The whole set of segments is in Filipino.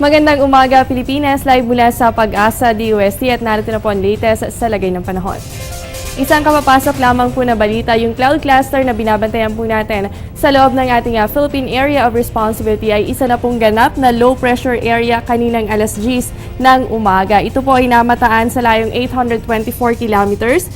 Magandang umaga Pilipinas, live mula sa Pag-asa DOST at narito na po ang latest sa lagay ng panahon. Isang kapapasok lamang po na balita, yung cloud cluster na binabantayan po natin sa loob ng ating Philippine Area of Responsibility ay isa na pong ganap na low pressure area kaninang alas 10 ng umaga. Ito po ay namataan sa layong 824 kilometers.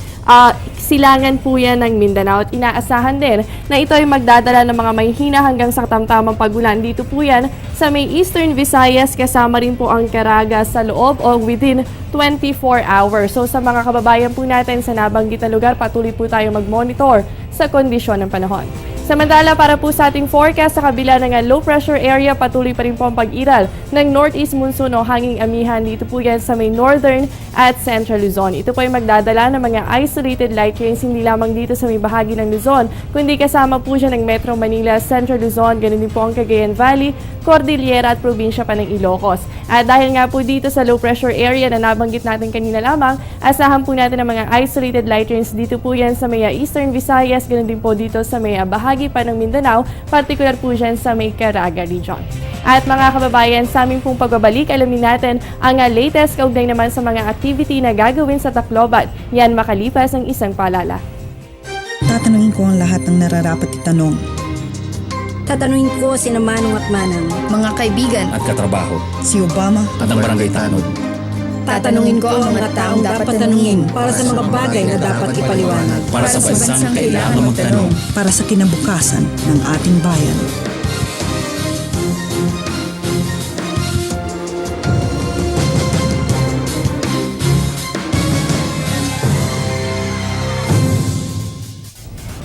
Silangan po yan ng Mindanao at inaasahan din na ito ay magdadala ng mga mahihina hanggang sa katamtamang pagulan. Dito po yan sa may Eastern Visayas, kasama rin po ang Caraga sa loob o within 24 hours. So sa mga kababayan po natin sa nabanggit na lugar, patuloy po tayo mag-monitor sa kondisyon ng panahon. Samantala, para po sa ating forecast sa kabila ng low pressure area, patuloy pa rin po ang pag-iral ng northeast monsoon o hanging amihan. Dito po yan sa may northern at central Luzon. Ito po ay magdadala ng mga isolated light rains, hindi lamang dito sa may bahagi ng Luzon, kundi kasama po siya ng Metro Manila, Central Luzon, ganun din po ang Cagayan Valley, Cordillera at probinsya pa ng Ilocos. At dahil nga po dito sa low pressure area na nabanggit natin kanina lamang, asahan po natin ang mga isolated light rains. Dito po yan sa may Eastern Visayas, ganun din po dito sa may bahagi pa ng Mindanao, particular po dyan sa may Caraga region. At mga kababayan, sa aming pong pagbabalik, alamin natin ang latest kaugnay naman sa mga activity na gagawin sa Tacloban. Yan makalipas ang isang paalala. Tatanungin ko ang lahat ng nararapat itanong. Tatanungin ko sina Manong at Manang, mga kaibigan at katrabaho Si Obama at ang barangay tanod. tatanungin ko ang mga taong dapat tanungin para sa mga bagay na dapat ipaliwanag. Para sa bansang kailangan magtanong. para sa kinabukasan ng ating bayan.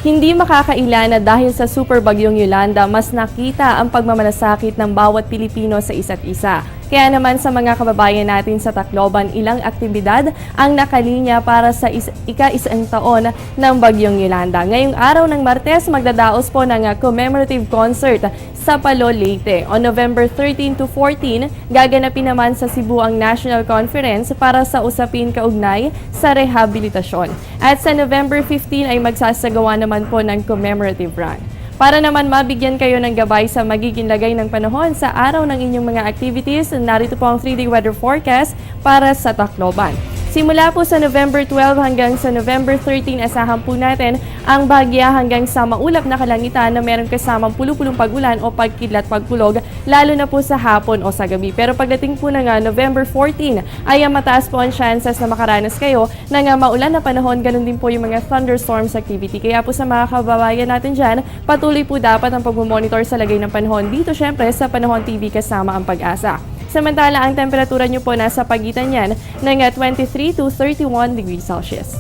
Hindi makakaila na dahil sa super bagyong Yolanda, mas nakita ang pagmamalasakit ng bawat Pilipino sa isa't isa. Kaya naman sa mga kababayan natin sa Tacloban, ilang aktibidad ang nakalinya para sa ika-isang taon ng bagyong Yolanda. Ngayong araw ng Martes, magdadaos po ng commemorative concert sa Palo, Leyte. On November 13 to 14, gaganapin naman sa Cebu ang National Conference para sa usapin kaugnay sa rehabilitasyon. At sa November 15 ay magsasagawa naman po ng commemorative run. Para naman mabigyan kayo ng gabay sa magiging lagay ng panahon sa araw ng inyong mga activities, narito po ang 3-day weather forecast para sa Tacloban. Simula po sa November 12 hanggang sa November 13, asahan po natin ang bagya hanggang sa maulap na kalangitan na meron kasamang pulupulong pagulan o pagkidlat pagkulog, lalo na po sa hapon o sa gabi. Pero pagdating po ng November 14, ay mataas po ang chances na makaranas kayo ng maulan na panahon, ganun din po yung mga thunderstorms activity. Kaya po sa mga kababayan natin dyan, patuloy po dapat ang pag-monitor sa lagay ng panahon dito syempre sa Panahon TV kasama ang Pag-asa. Samantala, ang temperatura nyo po nasa pagitan yan ng 23 to 31 degrees Celsius.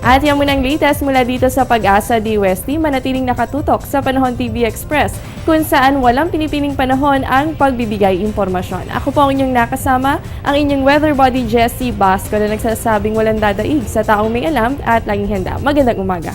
At yan muna ang latest mula dito sa Pag-asa DOST, manatiling nakatutok sa Panahon TV Express kung saan walang pinipiling panahon ang pagbibigay impormasyon. Ako po ang inyong nakasama, ang inyong weather body Jessie Basco na nagsasabing walang dadaig sa taong may alam at laging handa. Magandang umaga.